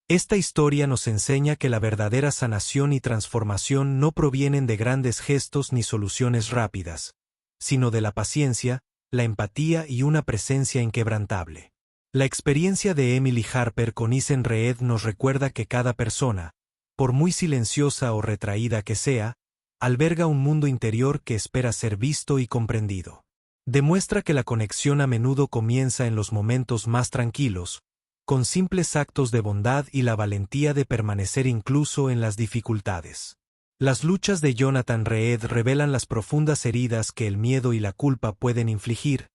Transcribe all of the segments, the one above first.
Esta historia nos enseña que la verdadera sanación y transformación no provienen de grandes gestos ni soluciones rápidas, sino de la paciencia, la empatía y una presencia inquebrantable. La experiencia de Emily Harper con Isen Reed nos recuerda que cada persona, por muy silenciosa o retraída que sea, alberga un mundo interior que espera ser visto y comprendido. Demuestra que la conexión a menudo comienza en los momentos más tranquilos, con simples actos de bondad y la valentía de permanecer incluso en las dificultades. Las luchas de Jonathan Reed revelan las profundas heridas que el miedo y la culpa pueden infligir,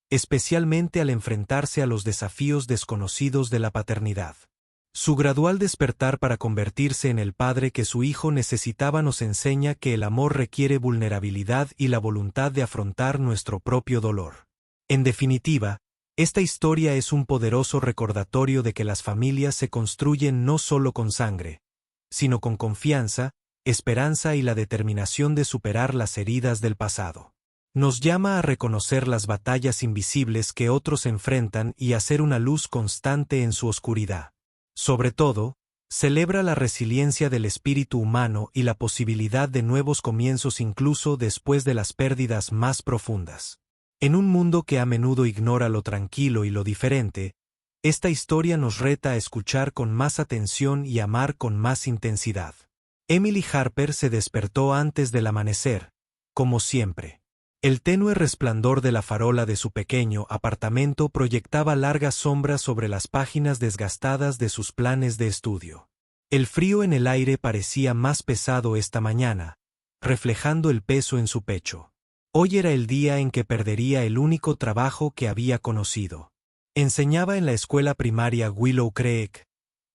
especialmente al enfrentarse a los desafíos desconocidos de la paternidad. Su gradual despertar para convertirse en el padre que su hijo necesitaba nos enseña que el amor requiere vulnerabilidad y la voluntad de afrontar nuestro propio dolor. En definitiva, esta historia es un poderoso recordatorio de que las familias se construyen no solo con sangre, sino con confianza, esperanza y la determinación de superar las heridas del pasado. Nos llama a reconocer las batallas invisibles que otros enfrentan y a ser una luz constante en su oscuridad. Sobre todo, celebra la resiliencia del espíritu humano y la posibilidad de nuevos comienzos incluso después de las pérdidas más profundas. En un mundo que a menudo ignora lo tranquilo y lo diferente, esta historia nos reta a escuchar con más atención y amar con más intensidad. Emily Harper se despertó antes del amanecer, como siempre. El tenue resplandor de la farola de su pequeño apartamento proyectaba largas sombras sobre las páginas desgastadas de sus planes de estudio. El frío en el aire parecía más pesado esta mañana, reflejando el peso en su pecho. Hoy era el día en que perdería el único trabajo que había conocido. Enseñaba en la escuela primaria Willow Creek,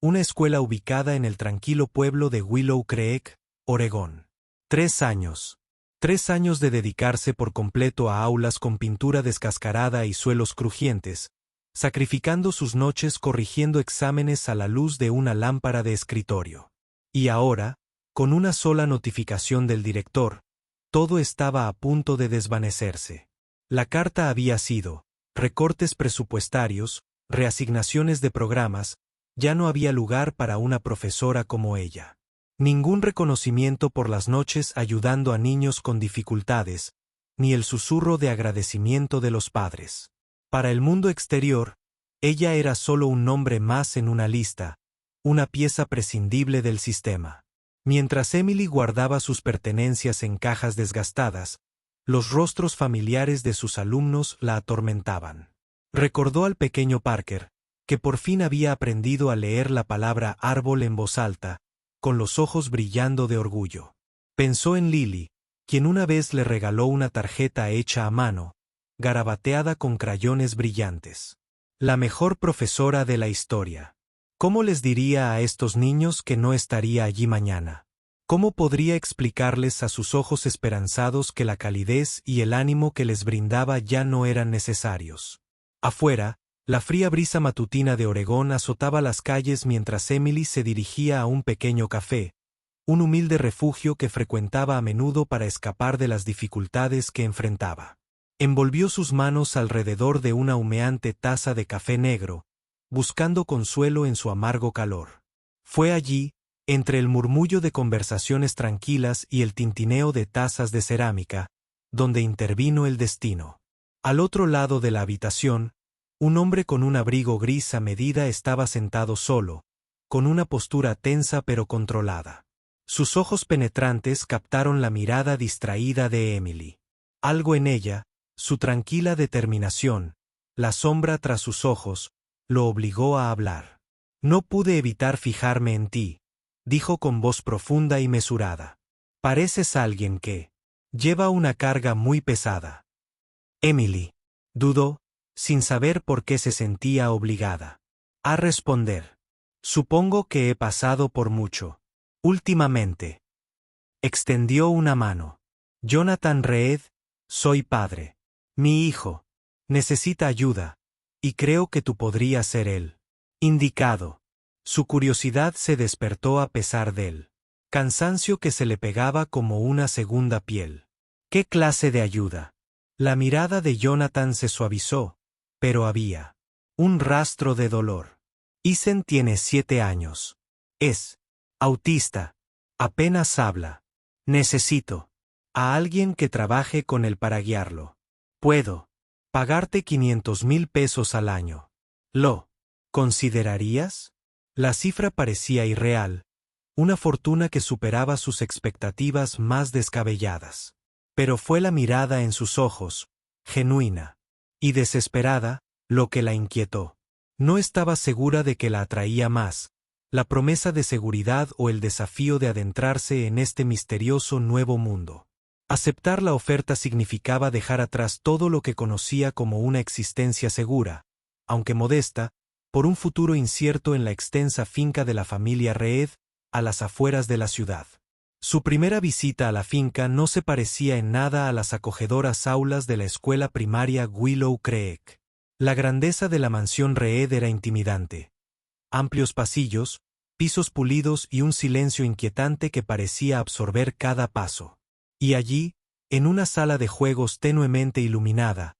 una escuela ubicada en el tranquilo pueblo de Willow Creek, Oregón. 3 años. 3 años de dedicarse por completo a aulas con pintura descascarada y suelos crujientes, sacrificando sus noches corrigiendo exámenes a la luz de una lámpara de escritorio. Y ahora, con una sola notificación del director, todo estaba a punto de desvanecerse. La carta había sido: recortes presupuestarios, reasignaciones de programas, ya no había lugar para una profesora como ella. Ningún reconocimiento por las noches ayudando a niños con dificultades, ni el susurro de agradecimiento de los padres. Para el mundo exterior, ella era solo un nombre más en una lista, una pieza prescindible del sistema. Mientras Emily guardaba sus pertenencias en cajas desgastadas, los rostros familiares de sus alumnos la atormentaban. Recordó al pequeño Parker, que por fin había aprendido a leer la palabra árbol en voz alta, con los ojos brillando de orgullo. Pensó en Lily, quien una vez le regaló una tarjeta hecha a mano, garabateada con crayones brillantes. La mejor profesora de la historia. ¿Cómo les diría a estos niños que no estaría allí mañana? ¿Cómo podría explicarles a sus ojos esperanzados que la calidez y el ánimo que les brindaba ya no eran necesarios? Afuera, la fría brisa matutina de Oregón azotaba las calles mientras Emily se dirigía a un pequeño café, un humilde refugio que frecuentaba a menudo para escapar de las dificultades que enfrentaba. Envolvió sus manos alrededor de una humeante taza de café negro, buscando consuelo en su amargo calor. Fue allí, entre el murmullo de conversaciones tranquilas y el tintineo de tazas de cerámica, donde intervino el destino. Al otro lado de la habitación, un hombre con un abrigo gris a medida estaba sentado solo, con una postura tensa pero controlada. Sus ojos penetrantes captaron la mirada distraída de Emily. Algo en ella, su tranquila determinación, la sombra tras sus ojos, lo obligó a hablar. No pude evitar fijarme en ti, dijo con voz profunda y mesurada. Pareces alguien que lleva una carga muy pesada. Emily dudó, sin saber por qué se sentía obligada a responder. Supongo que he pasado por mucho. Últimamente. Extendió una mano. Jonathan Reed, soy padre. Mi hijo necesita ayuda, y creo que tú podrías ser él. Indicado. Su curiosidad se despertó a pesar del cansancio que se le pegaba como una segunda piel. ¿Qué clase de ayuda? La mirada de Jonathan se suavizó, pero había un rastro de dolor. Isen tiene 7 años. Es autista. Apenas habla. Necesito a alguien que trabaje con él para guiarlo. Puedo pagarte 500,000 pesos al año. ¿Lo considerarías? La cifra parecía irreal, una fortuna que superaba sus expectativas más descabelladas. Pero fue la mirada en sus ojos, genuina y desesperada, lo que la inquietó. No estaba segura de que la atraía más, la promesa de seguridad o el desafío de adentrarse en este misterioso nuevo mundo. Aceptar la oferta significaba dejar atrás todo lo que conocía como una existencia segura, aunque modesta, por un futuro incierto en la extensa finca de la familia Reed, a las afueras de la ciudad. Su primera visita a la finca no se parecía en nada a las acogedoras aulas de la escuela primaria Willow Creek. La grandeza de la mansión Reed era intimidante. Amplios pasillos, pisos pulidos y un silencio inquietante que parecía absorber cada paso. Y allí, en una sala de juegos tenuemente iluminada,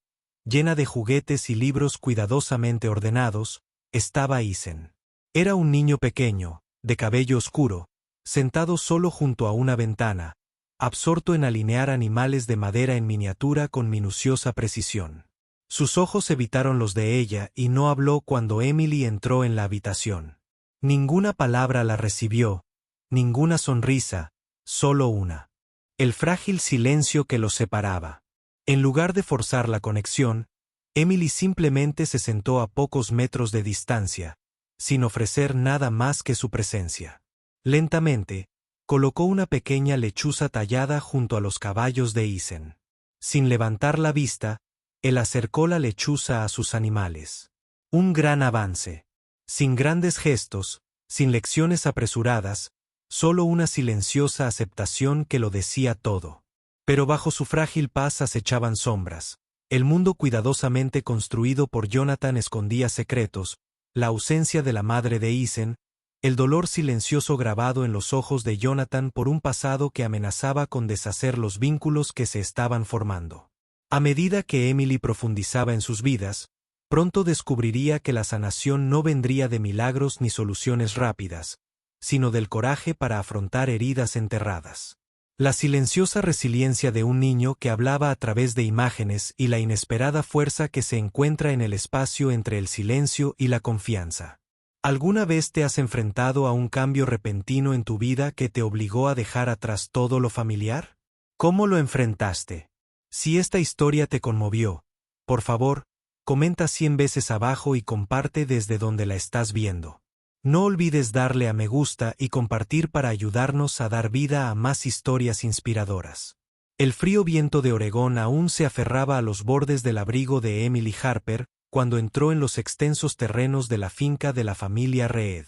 llena de juguetes y libros cuidadosamente ordenados, estaba Isen. Era un niño pequeño, de cabello oscuro, sentado solo junto a una ventana, absorto en alinear animales de madera en miniatura con minuciosa precisión. Sus ojos evitaron los de ella y no habló cuando Emily entró en la habitación. Ninguna palabra la recibió, ninguna sonrisa, solo una. El frágil silencio que los separaba. En lugar de forzar la conexión, Emily simplemente se sentó a pocos metros de distancia, sin ofrecer nada más que su presencia. Lentamente, colocó una pequeña lechuza tallada junto a los caballos de Isen. Sin levantar la vista, él acercó la lechuza a sus animales. Un gran avance. Sin grandes gestos, sin lecciones apresuradas, solo una silenciosa aceptación que lo decía todo. Pero bajo su frágil paz acechaban sombras. El mundo cuidadosamente construido por Jonathan escondía secretos, la ausencia de la madre de Isen, el dolor silencioso grabado en los ojos de Jonathan por un pasado que amenazaba con deshacer los vínculos que se estaban formando. A medida que Emily profundizaba en sus vidas, pronto descubriría que la sanación no vendría de milagros ni soluciones rápidas, sino del coraje para afrontar heridas enterradas. La silenciosa resiliencia de un niño que hablaba a través de imágenes y la inesperada fuerza que se encuentra en el espacio entre el silencio y la confianza. ¿Alguna vez te has enfrentado a un cambio repentino en tu vida que te obligó a dejar atrás todo lo familiar? ¿Cómo lo enfrentaste? Si esta historia te conmovió, por favor, comenta 100 veces abajo y comparte desde donde la estás viendo. No olvides darle a me gusta y compartir para ayudarnos a dar vida a más historias inspiradoras. El frío viento de Oregón aún se aferraba a los bordes del abrigo de Emily Harper cuando entró en los extensos terrenos de la finca de la familia Reed.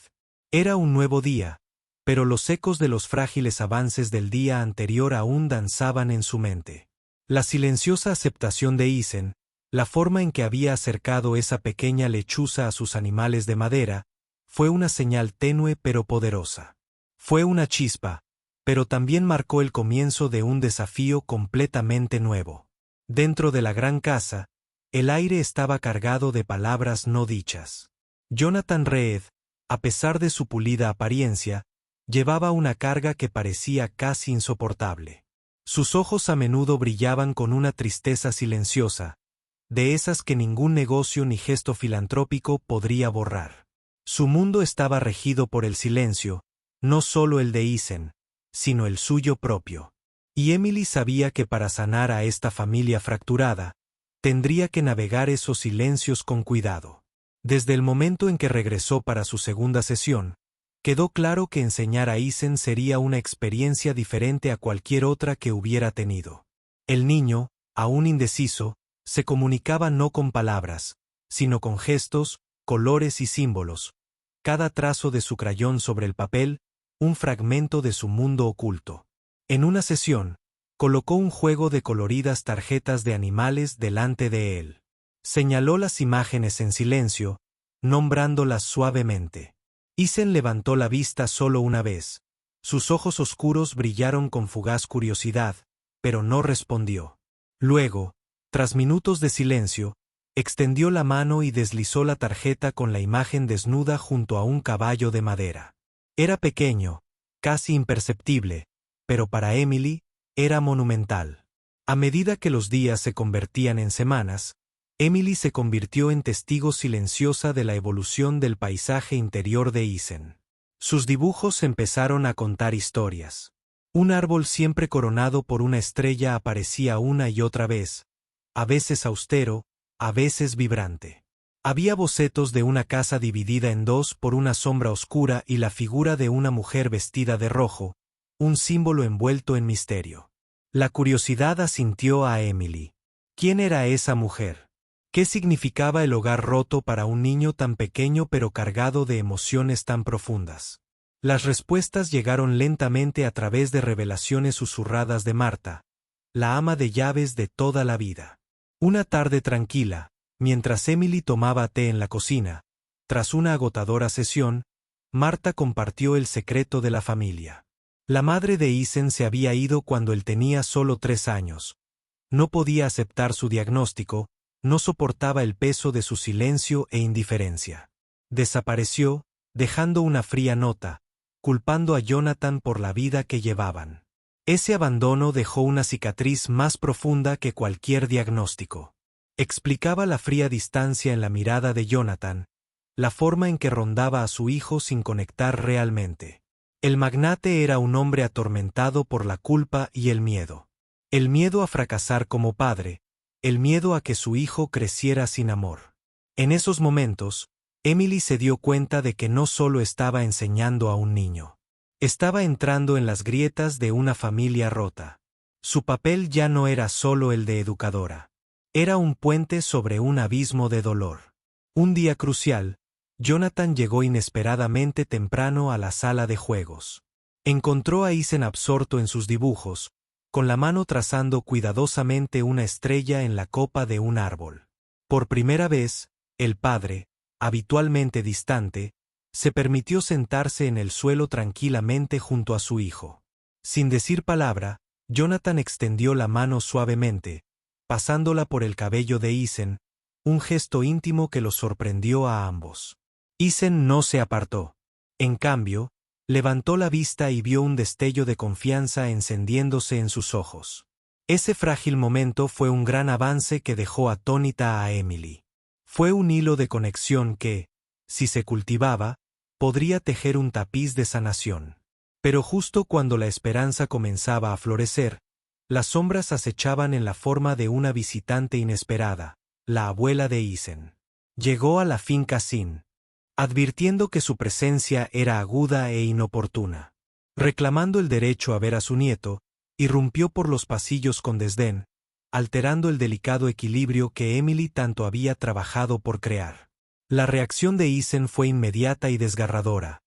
Era un nuevo día, pero los ecos de los frágiles avances del día anterior aún danzaban en su mente. La silenciosa aceptación de Isen, la forma en que había acercado esa pequeña lechuza a sus animales de madera, fue una señal tenue pero poderosa. Fue una chispa, pero también marcó el comienzo de un desafío completamente nuevo. Dentro de la gran casa, el aire estaba cargado de palabras no dichas. Jonathan Reed, a pesar de su pulida apariencia, llevaba una carga que parecía casi insoportable. Sus ojos a menudo brillaban con una tristeza silenciosa, de esas que ningún negocio ni gesto filantrópico podría borrar. Su mundo estaba regido por el silencio, no solo el de Isen, sino el suyo propio. Y Emily sabía que para sanar a esta familia fracturada, tendría que navegar esos silencios con cuidado. Desde el momento en que regresó para su segunda sesión, quedó claro que enseñar a Isen sería una experiencia diferente a cualquier otra que hubiera tenido. El niño, aún indeciso, se comunicaba no con palabras, sino con gestos, colores y símbolos, cada trazo de su crayón sobre el papel, un fragmento de su mundo oculto. En una sesión, colocó un juego de coloridas tarjetas de animales delante de él. Señaló las imágenes en silencio, nombrándolas suavemente. Isen levantó la vista solo una vez. Sus ojos oscuros brillaron con fugaz curiosidad, pero no respondió. Luego, tras minutos de silencio, Extendió la mano y deslizó la tarjeta con la imagen desnuda junto a un caballo de madera. Era pequeño, casi imperceptible, pero para Emily, era monumental. A medida que los días se convertían en semanas, Emily se convirtió en testigo silenciosa de la evolución del paisaje interior de Isen. Sus dibujos empezaron a contar historias. Un árbol siempre coronado por una estrella aparecía una y otra vez, a veces austero, a veces vibrante. Había bocetos de una casa dividida en dos por una sombra oscura y la figura de una mujer vestida de rojo, un símbolo envuelto en misterio. La curiosidad asintió a Emily. ¿Quién era esa mujer? ¿Qué significaba el hogar roto para un niño tan pequeño pero cargado de emociones tan profundas? Las respuestas llegaron lentamente a través de revelaciones susurradas de Marta, la ama de llaves de toda la vida. Una tarde tranquila, mientras Emily tomaba té en la cocina, tras una agotadora sesión, Marta compartió el secreto de la familia. La madre de Isen se había ido cuando él tenía solo 3 años. No podía aceptar su diagnóstico, no soportaba el peso de su silencio e indiferencia. Desapareció, dejando una fría nota, culpando a Jonathan por la vida que llevaban. Ese abandono dejó una cicatriz más profunda que cualquier diagnóstico. Explicaba la fría distancia en la mirada de Jonathan, la forma en que rondaba a su hijo sin conectar realmente. El magnate era un hombre atormentado por la culpa y el miedo. El miedo a fracasar como padre, el miedo a que su hijo creciera sin amor. En esos momentos, Emily se dio cuenta de que no solo estaba enseñando a un niño. Estaba entrando en las grietas de una familia rota. Su papel ya no era solo el de educadora. Era un puente sobre un abismo de dolor. Un día crucial, Jonathan llegó inesperadamente temprano a la sala de juegos. Encontró a Isen absorto en sus dibujos, con la mano trazando cuidadosamente una estrella en la copa de un árbol. Por primera vez, el padre, habitualmente distante, se permitió sentarse en el suelo tranquilamente junto a su hijo. Sin decir palabra, Jonathan extendió la mano suavemente, pasándola por el cabello de Isen, un gesto íntimo que los sorprendió a ambos. Isen no se apartó. En cambio, levantó la vista y vio un destello de confianza encendiéndose en sus ojos. Ese frágil momento fue un gran avance que dejó atónita a Emily. Fue un hilo de conexión que, si se cultivaba, podría tejer un tapiz de sanación. Pero justo cuando la esperanza comenzaba a florecer, las sombras acechaban en la forma de una visitante inesperada, la abuela de Isen. Llegó a la finca sin, advirtiendo que su presencia era aguda e inoportuna. Reclamando el derecho a ver a su nieto, irrumpió por los pasillos con desdén, alterando el delicado equilibrio que Emily tanto había trabajado por crear. La reacción de Isen fue inmediata y desgarradora.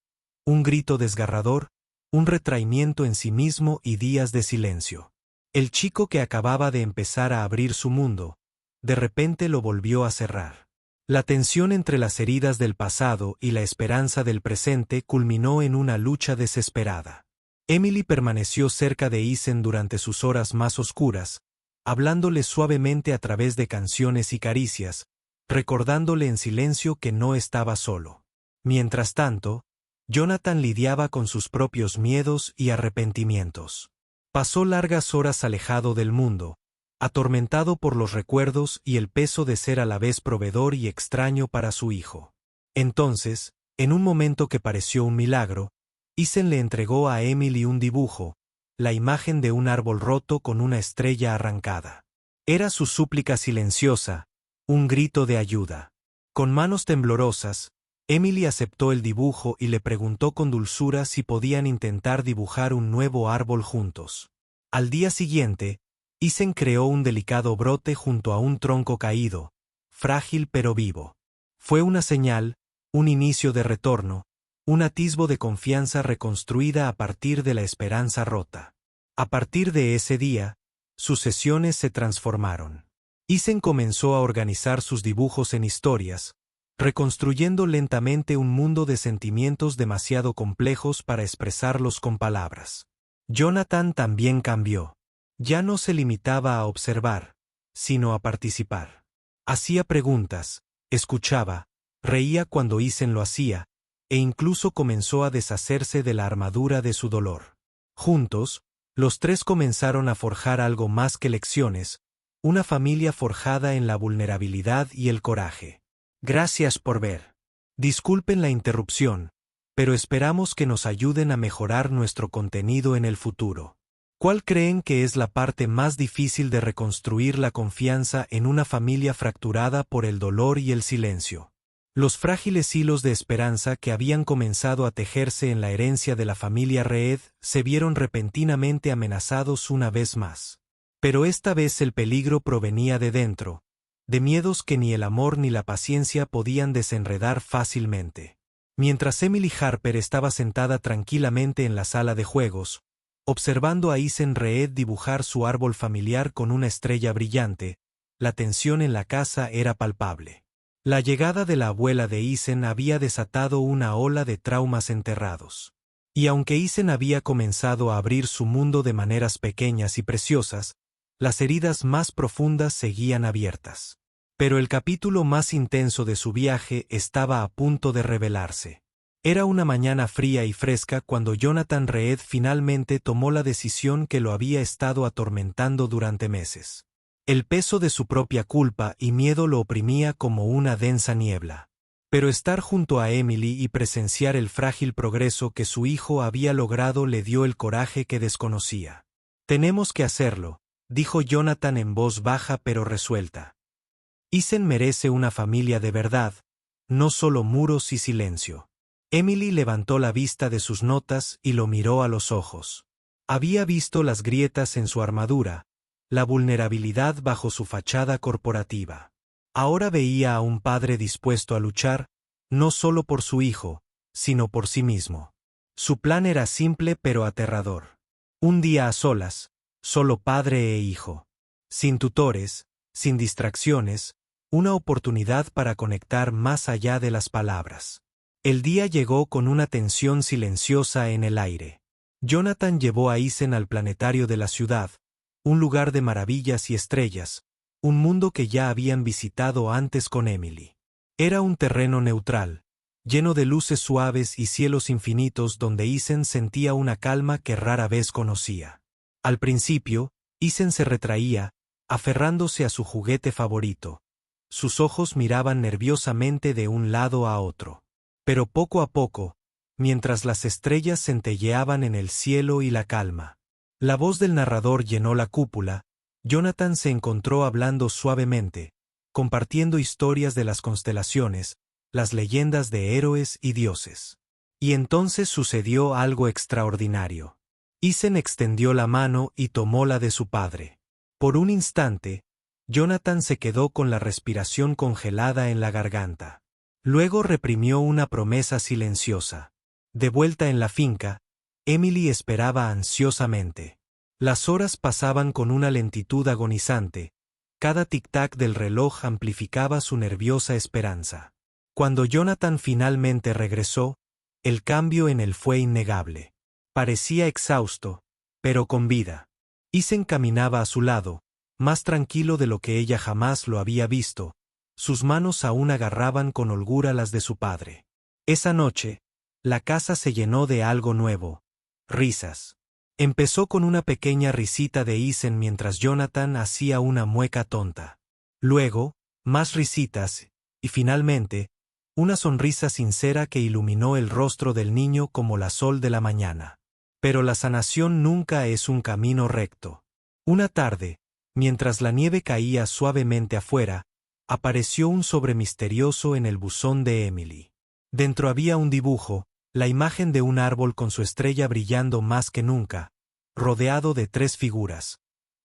Un grito desgarrador, un retraimiento en sí mismo y días de silencio. El chico que acababa de empezar a abrir su mundo, de repente lo volvió a cerrar. La tensión entre las heridas del pasado y la esperanza del presente culminó en una lucha desesperada. Emily permaneció cerca de Isen durante sus horas más oscuras, hablándole suavemente a través de canciones y caricias, recordándole en silencio que no estaba solo. Mientras tanto, Jonathan lidiaba con sus propios miedos y arrepentimientos. Pasó largas horas alejado del mundo, atormentado por los recuerdos y el peso de ser a la vez proveedor y extraño para su hijo. Entonces, en un momento que pareció un milagro, Isen le entregó a Emily un dibujo, la imagen de un árbol roto con una estrella arrancada. Era su súplica silenciosa, un grito de ayuda. Con manos temblorosas, Emily aceptó el dibujo y le preguntó con dulzura si podían intentar dibujar un nuevo árbol juntos. Al día siguiente, Isen creó un delicado brote junto a un tronco caído, frágil pero vivo. Fue una señal, un inicio de retorno, un atisbo de confianza reconstruida a partir de la esperanza rota. A partir de ese día, sus sesiones se transformaron. Isen comenzó a organizar sus dibujos en historias, reconstruyendo lentamente un mundo de sentimientos demasiado complejos para expresarlos con palabras. Jonathan también cambió. Ya no se limitaba a observar, sino a participar. Hacía preguntas, escuchaba, reía cuando Isen lo hacía, e incluso comenzó a deshacerse de la armadura de su dolor. Juntos, los tres comenzaron a forjar algo más que lecciones, una familia forjada en la vulnerabilidad y el coraje. Gracias por ver. Disculpen la interrupción, pero esperamos que nos ayuden a mejorar nuestro contenido en el futuro. ¿Cuál creen que es la parte más difícil de reconstruir la confianza en una familia fracturada por el dolor y el silencio? Los frágiles hilos de esperanza que habían comenzado a tejerse en la herencia de la familia Reed se vieron repentinamente amenazados una vez más. Pero esta vez el peligro provenía de dentro, de miedos que ni el amor ni la paciencia podían desenredar fácilmente. Mientras Emily Harper estaba sentada tranquilamente en la sala de juegos, observando a Isen Reed dibujar su árbol familiar con una estrella brillante, la tensión en la casa era palpable. La llegada de la abuela de Isen había desatado una ola de traumas enterrados. Y aunque Isen había comenzado a abrir su mundo de maneras pequeñas y preciosas, las heridas más profundas seguían abiertas. Pero el capítulo más intenso de su viaje estaba a punto de revelarse. Era una mañana fría y fresca cuando Jonathan Reed finalmente tomó la decisión que lo había estado atormentando durante meses. El peso de su propia culpa y miedo lo oprimía como una densa niebla. Pero estar junto a Emily y presenciar el frágil progreso que su hijo había logrado le dio el coraje que desconocía. «Tenemos que hacerlo», dijo Jonathan en voz baja pero resuelta. Isen merece una familia de verdad, no solo muros y silencio. Emily levantó la vista de sus notas y lo miró a los ojos. Había visto las grietas en su armadura, la vulnerabilidad bajo su fachada corporativa. Ahora veía a un padre dispuesto a luchar, no solo por su hijo, sino por sí mismo. Su plan era simple pero aterrador. Un día a solas, solo padre e hijo. Sin tutores, sin distracciones, una oportunidad para conectar más allá de las palabras. El día llegó con una tensión silenciosa en el aire. Jonathan llevó a Isen al planetario de la ciudad, un lugar de maravillas y estrellas, un mundo que ya habían visitado antes con Emily. Era un terreno neutral, lleno de luces suaves y cielos infinitos donde Isen sentía una calma que rara vez conocía. Al principio, Isen se retraía, aferrándose a su juguete favorito. Sus ojos miraban nerviosamente de un lado a otro. Pero poco a poco, mientras las estrellas centelleaban en el cielo y la calma, la voz del narrador llenó la cúpula. Jonathan se encontró hablando suavemente, compartiendo historias de las constelaciones, las leyendas de héroes y dioses. Y entonces sucedió algo extraordinario. Isen extendió la mano y tomó la de su padre. Por un instante, Jonathan se quedó con la respiración congelada en la garganta. Luego reprimió una promesa silenciosa. De vuelta en la finca, Emily esperaba ansiosamente. Las horas pasaban con una lentitud agonizante. Cada tic-tac del reloj amplificaba su nerviosa esperanza. Cuando Jonathan finalmente regresó, el cambio en él fue innegable. Parecía exhausto, pero con vida. Isen caminaba a su lado, más tranquilo de lo que ella jamás lo había visto. Sus manos aún agarraban con holgura las de su padre. Esa noche, la casa se llenó de algo nuevo. Risas. Empezó con una pequeña risita de Isen mientras Jonathan hacía una mueca tonta. Luego, más risitas, y finalmente, una sonrisa sincera que iluminó el rostro del niño como la sol de la mañana. Pero la sanación nunca es un camino recto. Una tarde, mientras la nieve caía suavemente afuera, apareció un sobre misterioso en el buzón de Emily. Dentro había un dibujo, la imagen de un árbol con su estrella brillando más que nunca, rodeado de tres figuras.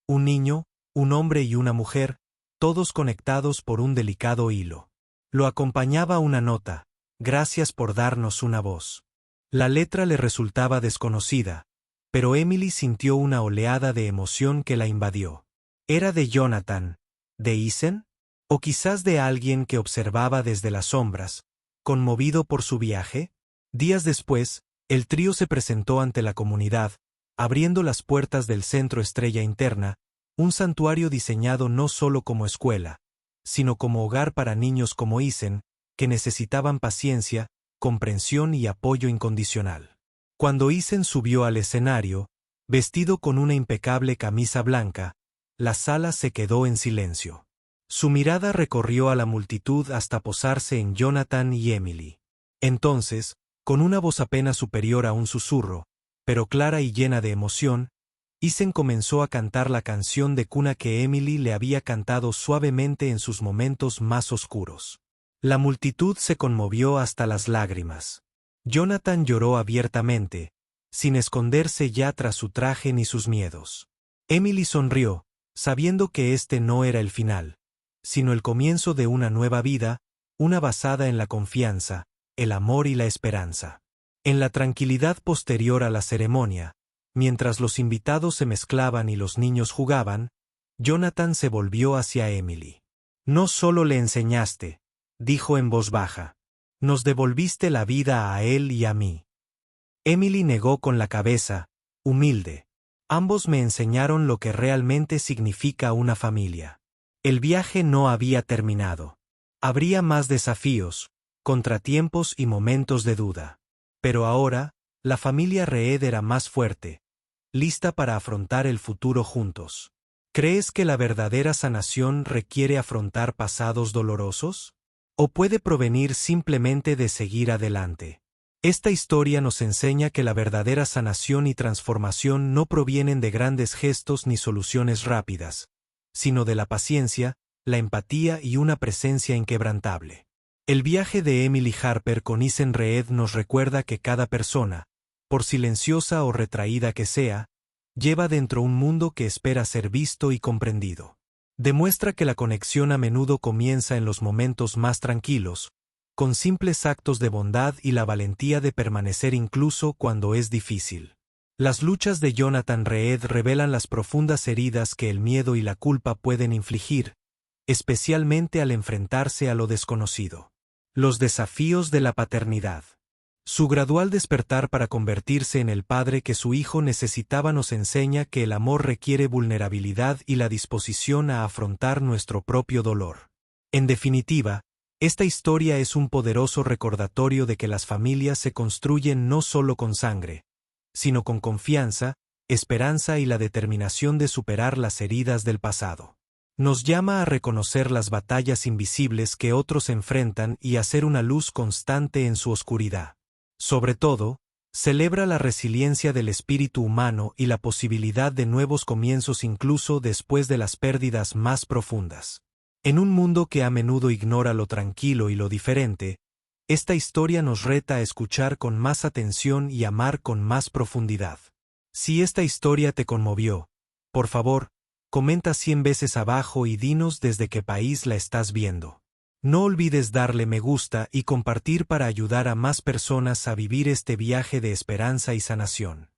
Un niño, un hombre y una mujer, todos conectados por un delicado hilo. Lo acompañaba una nota: «Gracias por darnos una voz». La letra le resultaba desconocida, pero Emily sintió una oleada de emoción que la invadió. ¿Era de Jonathan? ¿De Isen? ¿O quizás de alguien que observaba desde las sombras, conmovido por su viaje? Días después, el trío se presentó ante la comunidad, abriendo las puertas del Centro Estrella Interna, un santuario diseñado no solo como escuela, sino como hogar para niños como Isen, que necesitaban paciencia, comprensión y apoyo incondicional. Cuando Isen subió al escenario, vestido con una impecable camisa blanca, la sala se quedó en silencio. Su mirada recorrió a la multitud hasta posarse en Jonathan y Emily. Entonces, con una voz apenas superior a un susurro, pero clara y llena de emoción, Isen comenzó a cantar la canción de cuna que Emily le había cantado suavemente en sus momentos más oscuros. La multitud se conmovió hasta las lágrimas. Jonathan lloró abiertamente, sin esconderse ya tras su traje ni sus miedos. Emily sonrió, sabiendo que este no era el final, sino el comienzo de una nueva vida, una basada en la confianza, el amor y la esperanza. En la tranquilidad posterior a la ceremonia, mientras los invitados se mezclaban y los niños jugaban, Jonathan se volvió hacia Emily. «No solo le enseñaste», dijo en voz baja, «nos devolviste la vida a él y a mí». Emily negó con la cabeza, humilde. «Ambos me enseñaron lo que realmente significa una familia». El viaje no había terminado. Habría más desafíos, contratiempos y momentos de duda. Pero ahora, la familia Reed era más fuerte, lista para afrontar el futuro juntos. ¿Crees que la verdadera sanación requiere afrontar pasados dolorosos? ¿O puede provenir simplemente de seguir adelante? Esta historia nos enseña que la verdadera sanación y transformación no provienen de grandes gestos ni soluciones rápidas, sino de la paciencia, la empatía y una presencia inquebrantable. El viaje de Emily Harper con Isen Reed nos recuerda que cada persona, por silenciosa o retraída que sea, lleva dentro un mundo que espera ser visto y comprendido. Demuestra que la conexión a menudo comienza en los momentos más tranquilos, con simples actos de bondad y la valentía de permanecer incluso cuando es difícil. Las luchas de Jonathan Reed revelan las profundas heridas que el miedo y la culpa pueden infligir, especialmente al enfrentarse a lo desconocido. Los desafíos de la paternidad. Su gradual despertar para convertirse en el padre que su hijo necesitaba nos enseña que el amor requiere vulnerabilidad y la disposición a afrontar nuestro propio dolor. En definitiva, esta historia es un poderoso recordatorio de que las familias se construyen no solo con sangre, sino con confianza, esperanza y la determinación de superar las heridas del pasado. Nos llama a reconocer las batallas invisibles que otros enfrentan y a ser una luz constante en su oscuridad. Sobre todo, celebra la resiliencia del espíritu humano y la posibilidad de nuevos comienzos incluso después de las pérdidas más profundas. En un mundo que a menudo ignora lo tranquilo y lo diferente, esta historia nos reta a escuchar con más atención y amar con más profundidad. Si esta historia te conmovió, por favor, comenta 100 veces abajo y dinos desde qué país la estás viendo. No olvides darle me gusta y compartir para ayudar a más personas a vivir este viaje de esperanza y sanación.